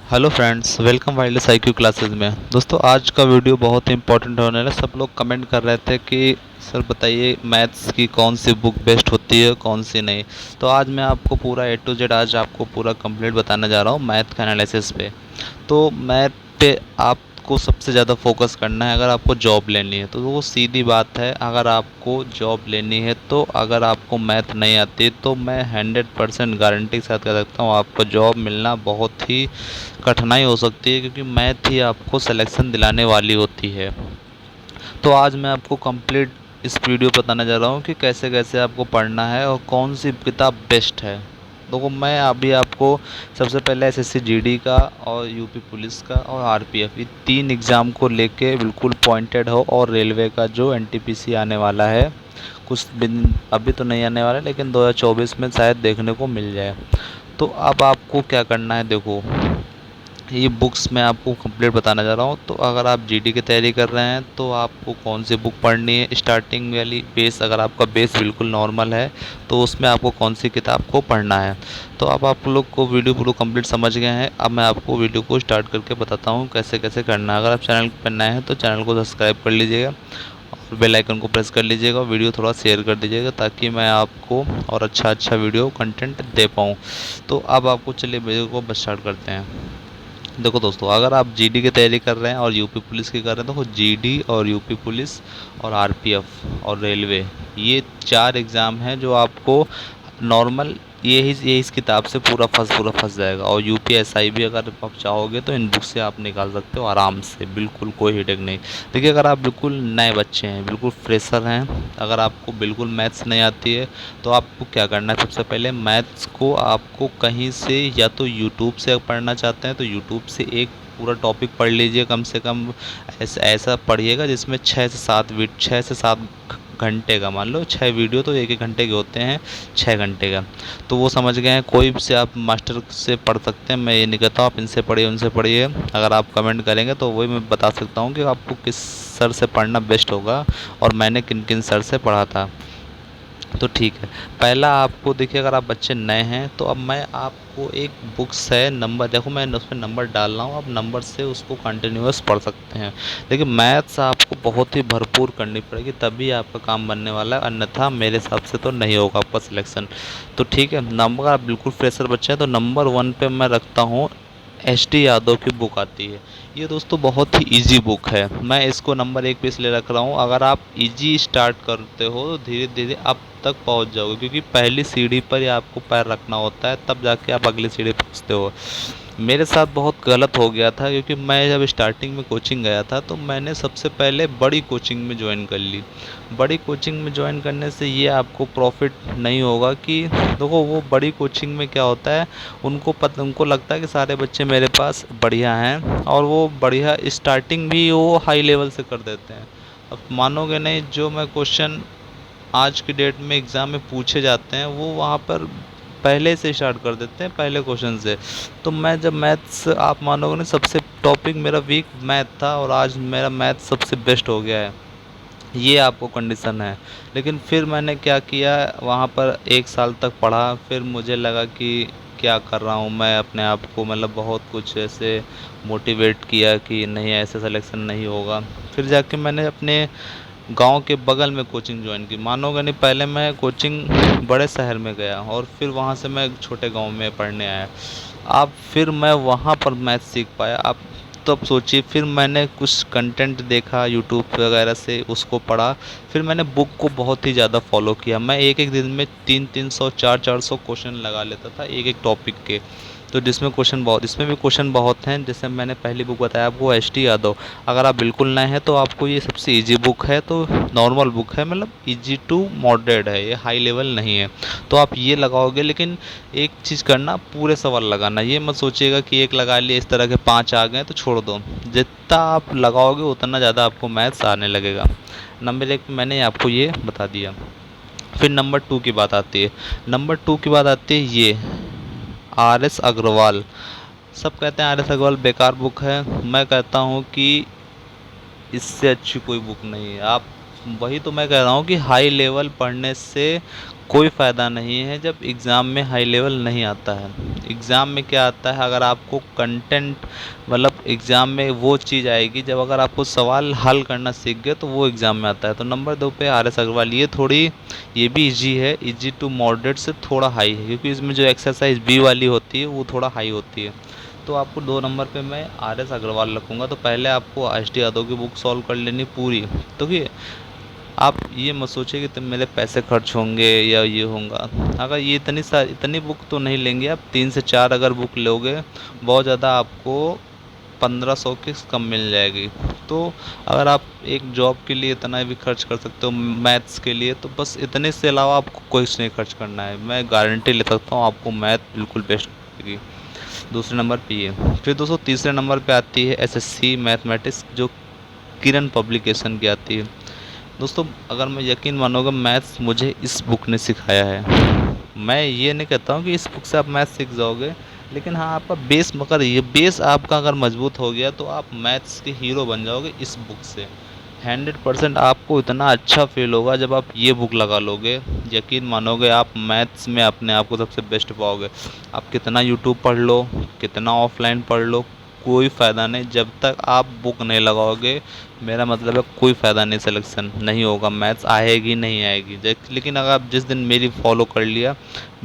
Hello friends, welcome वाइल्डलेस IQ classes में। दोस्तों, आज का वीडियो बहुत ही इंपॉर्टेंट होने वाला है। सब लोग कमेंट कर रहे थे कि सर बताइए मैथ्स की कौन सी बुक बेस्ट होती है, कौन सी नहीं। तो आज मैं आपको पूरा A to Z आज आपको पूरा कंप्लीट बताने जा रहा हूँ मैथ का एनालिसिस पे। तो मैथ पे आपको सबसे ज़्यादा फोकस करना है अगर आपको जॉब लेनी है। तो वो सीधी बात है, अगर आपको जॉब लेनी है तो अगर आपको मैथ नहीं आती तो मैं 100% गारंटी के साथ कह सकता हूँ आपको जॉब मिलना बहुत ही कठिनाई हो सकती है, क्योंकि मैथ ही आपको सिलेक्शन दिलाने वाली होती है। तो आज मैं आपको कंप्लीट इस वीडियो बताने जा रहा हूँ कि कैसे कैसे आपको पढ़ना है और कौन सी किताब बेस्ट है। देखो, मैं अभी आपको सबसे पहले SSC GD का और यूपी पुलिस का और RPF ये 3 एग्ज़ाम को लेके बिल्कुल पॉइंटेड हो, और रेलवे का जो NTPC आने वाला है कुछ दिन अभी तो नहीं आने वाला है, लेकिन 2024 में शायद देखने को मिल जाए। तो अब आपको क्या करना है, देखो ये बुक्स मैं आपको कंप्लीट बताने जा रहा हूँ। तो अगर आप GD की तैयारी कर रहे हैं तो आपको कौन सी बुक पढ़नी है, स्टार्टिंग वाली बेस, अगर आपका बेस बिल्कुल नॉर्मल है तो उसमें आपको कौन सी किताब को पढ़ना है। तो अब आप लोग को वीडियो पूरा कंप्लीट समझ गए हैं। अब मैं आपको वीडियो को स्टार्ट करके बताता हूँ कैसे कैसे करना है। अगर आप चैनल पर नए हैं तो चैनल को सब्सक्राइब कर लीजिएगा और बेल आइकन को प्रेस कर लीजिएगा, वीडियो थोड़ा शेयर कर दीजिएगा ताकि मैं आपको और अच्छा वीडियो कंटेंट दे पाऊँ। तो अब आपको चलिए वीडियो को स्टार्ट करते हैं। देखो दोस्तों, अगर आप GD की तैयारी कर रहे हैं और यूपी पुलिस की कर रहे हैं, तो GD और यूपी पुलिस और RPF और रेलवे ये 4 एग्ज़ाम हैं जो आपको नॉर्मल ये इस किताब से पूरा फंस जाएगा। और UPSI भी अगर आप चाहोगे तो इन बुक से आप निकाल सकते हो आराम से, बिल्कुल कोई हेडेक नहीं। देखिए, अगर आप बिल्कुल नए बच्चे हैं, बिल्कुल फ्रेशर हैं, अगर आपको बिल्कुल मैथ्स नहीं आती है तो आपको क्या करना है, सबसे पहले मैथ्स को आपको कहीं से या तो यूट्यूब से पढ़ना चाहते हैं तो यूट्यूब से एक पूरा टॉपिक पढ़ लीजिए। कम से कम ऐसा पढ़िएगा जिसमें 6 से 7 घंटे का, मान लो 6 वीडियो तो 1-1 घंटे के होते हैं, 6 घंटे का। तो वो समझ गए हैं। कोई से आप मास्टर से पढ़ सकते हैं, मैं ये नहीं कहता आप इनसे पढ़िए उनसे पढ़िए। अगर आप कमेंट करेंगे तो वही मैं बता सकता हूँ कि आपको किस सर से पढ़ना बेस्ट होगा और मैंने किन किन सर से पढ़ा था। तो ठीक है, पहला आपको देखिए, अगर आप बच्चे नए हैं तो अब मैं आपको एक बुक्स है, नंबर देखो मैं उस पर नंबर डाल रहा हूँ, आप नंबर से उसको कंटिन्यूअस पढ़ सकते हैं। लेकिन मैथ्स आपको बहुत ही भरपूर करनी पड़ेगी तभी आपका काम बनने वाला है, अन्यथा मेरे हिसाब से तो नहीं होगा आपका सिलेक्शन। तो ठीक है, नंबर आप बिल्कुल फ्रेशर बच्चे हैं तो नंबर 1 पे मैं रखता हूँ HD यादव की बुक आती है। ये दोस्तों बहुत ही इजी बुक है, मैं इसको नंबर 1 पे इसलिए रख रहा हूँ। अगर आप इजी स्टार्ट करते हो तो धीरे धीरे आप तक पहुँच जाओगे, क्योंकि पहली सीढ़ी पर ही आपको पैर रखना होता है, तब जाके आप अगली सीढ़ी पहुँचते हो। मेरे साथ बहुत गलत हो गया था, क्योंकि मैं जब स्टार्टिंग में कोचिंग गया था तो मैंने सबसे पहले बड़ी कोचिंग में ज्वाइन कर ली। बड़ी कोचिंग में ज्वाइन करने से ये आपको प्रॉफिट नहीं होगा कि देखो, वो बड़ी कोचिंग में क्या होता है, उनको लगता है कि सारे बच्चे मेरे पास बढ़िया हैं और वो बढ़िया स्टार्टिंग भी वो हाई लेवल से कर देते हैं। अब मानोगे नहीं, जो मैं क्वेश्चन आज की डेट में एग्ज़ाम में पूछे जाते हैं वो वहाँ पर पहले से स्टार्ट कर देते हैं, पहले क्वेश्चन से। तो मैं जब मैथ्स, आप मानोगे नहीं, सबसे टॉपिक मेरा वीक मैथ था और आज मेरा मैथ सबसे बेस्ट हो गया है। ये आपको कंडीशन है। लेकिन फिर मैंने क्या किया, वहाँ पर 1 साल तक पढ़ा, फिर मुझे लगा कि क्या कर रहा हूँ मैं, अपने आप को मतलब बहुत कुछ ऐसे मोटिवेट किया कि नहीं, ऐसे सिलेक्शन नहीं होगा। फिर जाके मैंने अपने गांव के बगल में कोचिंग ज्वाइन की। मानोगे नहीं, पहले मैं कोचिंग बड़े शहर में गया और फिर वहाँ से मैं एक छोटे गांव में पढ़ने आया। अब फिर मैं वहाँ पर मैथ सीख पाया। अब सोचिए, फिर मैंने कुछ कंटेंट देखा यूट्यूब वगैरह से, उसको पढ़ा। फिर मैंने बुक को बहुत ही ज़्यादा फॉलो किया। मैं एक एक दिन में 300-300 400-400 क्वेश्चन लगा लेता था एक एक टॉपिक के। तो जिसमें क्वेश्चन बहुत, इसमें भी क्वेश्चन बहुत हैं। जैसे मैंने पहली बुक बताया आपको HD यादव, अगर आप बिल्कुल नए हैं तो आपको ये सबसे इजी बुक है। तो नॉर्मल बुक है, मतलब इजी टू मॉडरेट है, ये हाई लेवल नहीं है। तो आप ये लगाओगे, लेकिन एक चीज़ करना, पूरे सवाल लगाना। ये मत सोचिएगा कि एक लगा लिए, इस तरह के 5 आ गए तो छोड़ दो। जितना आप लगाओगे उतना ज़्यादा आपको मैथ्स आने लगेगा। नंबर 1 मैंने आपको ये बता दिया। फिर नंबर 2 की बात आती है। नंबर 2 की बात आती है ये RS अग्रवाल। सब कहते हैं RS अग्रवाल बेकार बुक है, मैं कहता हूँ कि इससे अच्छी कोई बुक नहीं है। आप, वही तो मैं कह रहा हूँ कि हाई लेवल पढ़ने से कोई फ़ायदा नहीं है जब एग्ज़ाम में हाई लेवल नहीं आता है। एग्ज़ाम में क्या आता है, अगर आपको कंटेंट मतलब एग्ज़ाम में वो चीज़ आएगी जब अगर आपको सवाल हल करना सीख गए तो वो एग्ज़ाम में आता है। तो नंबर 2 पे आर एस अग्रवाल, ये भी इजी है, इजी टू मॉडरेट से थोड़ा हाई है, क्योंकि इसमें जो एक्सरसाइज बी वाली होती है वो थोड़ा हाई होती है। तो आपको 2 नंबर पे मैं आर एस अग्रवाल रखूँगा। तो पहले आपको एच डी यादव की बुक सॉल्व कर लेनी पूरी। तो कि आप ये मत सोचिए कि तुम मेरे पैसे खर्च होंगे या ये होगा। अगर ये इतनी बुक तो नहीं लेंगे आप, 3 से 4 अगर बुक लोगे बहुत ज़्यादा आपको 1500 की कम मिल जाएगी। तो अगर आप एक जॉब के लिए इतना भी खर्च कर सकते हो मैथ्स के लिए, तो बस इतने से अलावा आपको कुछ नहीं खर्च करना है। मैं गारंटी ले सकता हूँ आपको मैथ बिल्कुल बेस्ट लगेगी। दूसरे नंबर पे ये। फिर दोस्तों तीसरे नंबर पे आती है एसएससी मैथमेटिक्स, जो किरण पब्लिकेशन की आती है। दोस्तों अगर मैं यकीन मानोगे, मैथ्स मुझे इस बुक ने सिखाया है। मैं ये नहीं कहता हूँ कि इस बुक से आप मैथ्स सीख जाओगे, लेकिन हाँ आपका बेस, मगर ये बेस आपका अगर मजबूत हो गया तो आप मैथ्स के हीरो बन जाओगे इस बुक से। 100% आपको इतना अच्छा फील होगा जब आप ये बुक लगा लोगे, यकीन मानोगे आप मैथ्स में अपने आप को सबसे बेस्ट पाओगे। आप कितना यूट्यूब पढ़ लो, कितना ऑफलाइन पढ़ लो, कोई फ़ायदा नहीं जब तक आप बुक नहीं लगाओगे। मेरा मतलब है कोई फ़ायदा नहीं, सिलेक्शन नहीं होगा, मैथ्स आएगी नहीं आएगी। लेकिन अगर आप जिस दिन मेरी फॉलो कर लिया,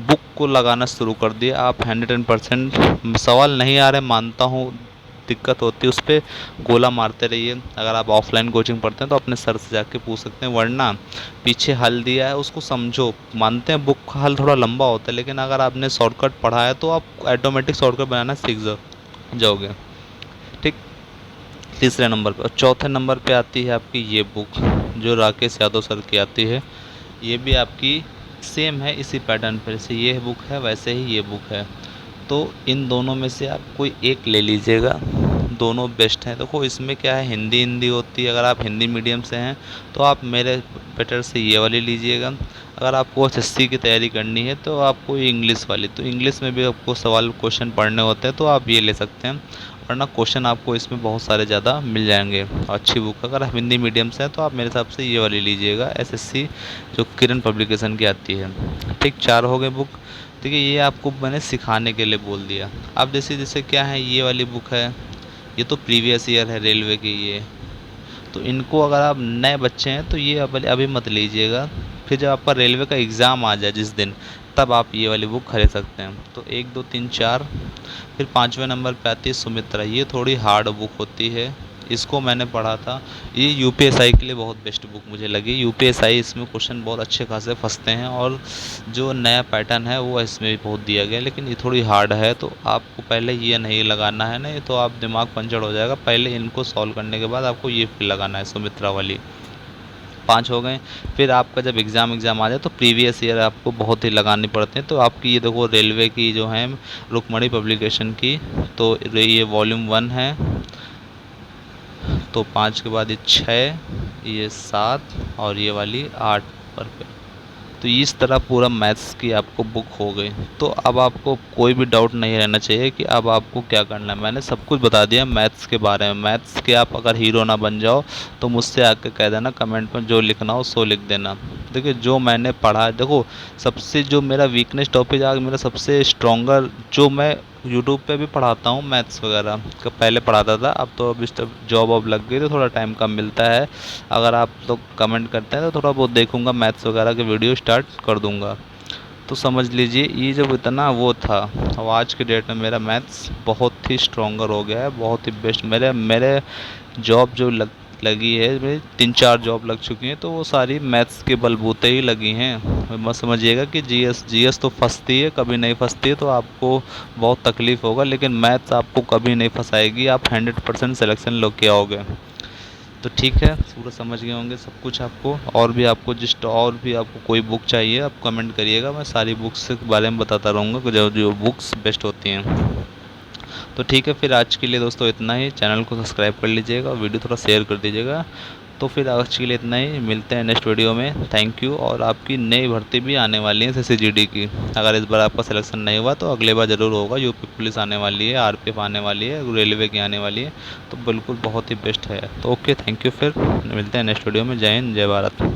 बुक को लगाना शुरू कर दिया, आप 110% सवाल नहीं आ रहे मानता हूँ, दिक्कत होती है, उस पर गोला मारते रहिए। अगर आप ऑफलाइन कोचिंग पढ़ते हैं तो अपने सर से जाके पूछ सकते हैं, वरना पीछे हल दिया है उसको समझो। मानते हैं बुक का हल थोड़ा लंबा होता है, लेकिन अगर आपने शॉर्टकट पढ़ा है तो आप ऑटोमेटिक शॉर्टकट बनाना सीख जाओगे। ठीक। तीसरे नंबर पे और चौथे नंबर पे आती है आपकी ये बुक, जो राकेश यादव सर की आती है। ये भी आपकी सेम है, इसी पैटर्न पर, जैसे ये बुक है वैसे ही ये बुक है। तो इन दोनों में से आप कोई एक ले लीजिएगा, दोनों बेस्ट हैं। देखो इसमें क्या है, हिंदी हिंदी होती है, अगर आप हिंदी मीडियम से हैं तो आप मेरे बेटर से ये वाली लीजिएगा। अगर आपको एसएससी की तैयारी करनी है तो आपको इंग्लिश वाली, तो इंग्लिश में भी आपको सवाल क्वेश्चन पढ़ने होते हैं तो आप ये ले सकते हैं, वरना क्वेश्चन आपको इसमें बहुत सारे ज़्यादा मिल जाएंगे। अच्छी बुक, अगर आप हिंदी मीडियम से हैं तो आप मेरे हिसाब से ये वाली लीजिएगा, एसएससी जो किरण पब्लिकेशन की आती है। ठीक, 4 हो गए बुक। देखिए ये आपको मैंने सिखाने के लिए बोल दिया। अब जैसे जैसे क्या है, ये वाली बुक है, ये तो प्रीवियस ईयर है रेलवे की ये। तो इनको अगर आप नए बच्चे हैं तो ये अभी मत लीजिएगा, फिर जब आपका रेलवे का एग्ज़ाम आ जाए जिस दिन, तब आप ये वाली बुक खरीद सकते हैं। तो 1 2 3 4। फिर 5वें नंबर पे आती है सुमित्रा, ये थोड़ी हार्ड बुक होती है, इसको मैंने पढ़ा था। ये यूपीएसआई के लिए बहुत बेस्ट बुक मुझे लगी। यूपीएसआई इसमें क्वेश्चन बहुत अच्छे खासे फंसते हैं, और जो नया पैटर्न है वो इसमें भी बहुत दिया गया है, लेकिन ये थोड़ी हार्ड है। तो आपको पहले ये नहीं लगाना है, नहीं तो आप दिमाग पंचर हो जाएगा। पहले इनको सॉल्व करने के बाद आपको ये फिर लगाना है, सुमित्रा वाली। 5 हो गए। फिर आपका जब एग्ज़ाम आ जाए तो प्रीवियस ईयर आपको बहुत ही लगानी पड़ते हैं। तो आपकी ये देखो रेलवे की जो है रुक्मणी पब्लिकेशन की, तो ये वॉल्यूम 1 है। तो 5 के बाद ये 6, ये 7 और ये वाली 8 पर पे। तो इस तरह पूरा मैथ्स की आपको बुक हो गई। तो अब आपको कोई भी डाउट नहीं रहना चाहिए कि अब आपको क्या करना है। मैंने सब कुछ बता दिया मैथ्स के बारे में। मैथ्स के आप अगर हीरो ना बन जाओ तो मुझसे आके कह देना कमेंट में, जो लिखना हो सो लिख देना। देखिए जो मैंने पढ़ा है, देखो सबसे जो मेरा वीकनेस टॉपिक आज मेरा सबसे स्ट्रॉन्गर, जो मैं यूट्यूब पे भी पढ़ाता हूँ मैथ्स वगैरह का, पहले पढ़ाता था, अब तो अभी जॉब वॉब लग गई तो थोड़ा टाइम कम मिलता है। अगर आप लोग कमेंट करते हैं तो थोड़ा बहुत देखूंगा, मैथ्स वगैरह के वीडियो स्टार्ट कर दूंगा। तो समझ लीजिए ये जब इतना वो था, अब आज के डेट में मेरा मैथ्स बहुत ही स्ट्रॉन्गर हो गया है, बहुत ही बेस्ट। मेरे मेरे जॉब जो लगी है, मेरी 3 4 जॉब लग चुकी हैं, तो वो सारी मैथ्स के बलबूते ही लगी हैं। मत समझिएगा कि जीएस तो फंसती है, कभी नहीं फंसती है, तो आपको बहुत तकलीफ़ होगा, लेकिन मैथ्स आपको कभी नहीं फंसाएगी, आप 100% सिलेक्शन लोग के आओगे। तो ठीक है, पूरा समझ गए होंगे सब कुछ आपको। और भी आपको और भी आपको कोई बुक चाहिए आप कमेंट करिएगा, मैं सारी बुक्स के बारे में बताता रहूँगा जो जो बुक्स बेस्ट होती हैं। तो ठीक है, फिर आज के लिए दोस्तों इतना ही। चैनल को सब्सक्राइब कर लीजिएगा, वीडियो थोड़ा शेयर कर दीजिएगा। तो फिर आज के लिए इतना ही, मिलते हैं नेक्स्ट वीडियो में। Thank you. और आपकी नई भर्ती भी आने वाली है सीसीजीडी की, अगर इस बार आपका सिलेक्शन नहीं हुआ तो अगले बार ज़रूर होगा। यूपी पुलिस आने वाली है, आरपीएफ आने वाली है, रेलवे की आने वाली है, तो बिल्कुल बहुत ही बेस्ट है। तो ओके, थैंक यू। फिर मिलते हैं नेक्स्ट वीडियो में। जय हिंद, जय भारत।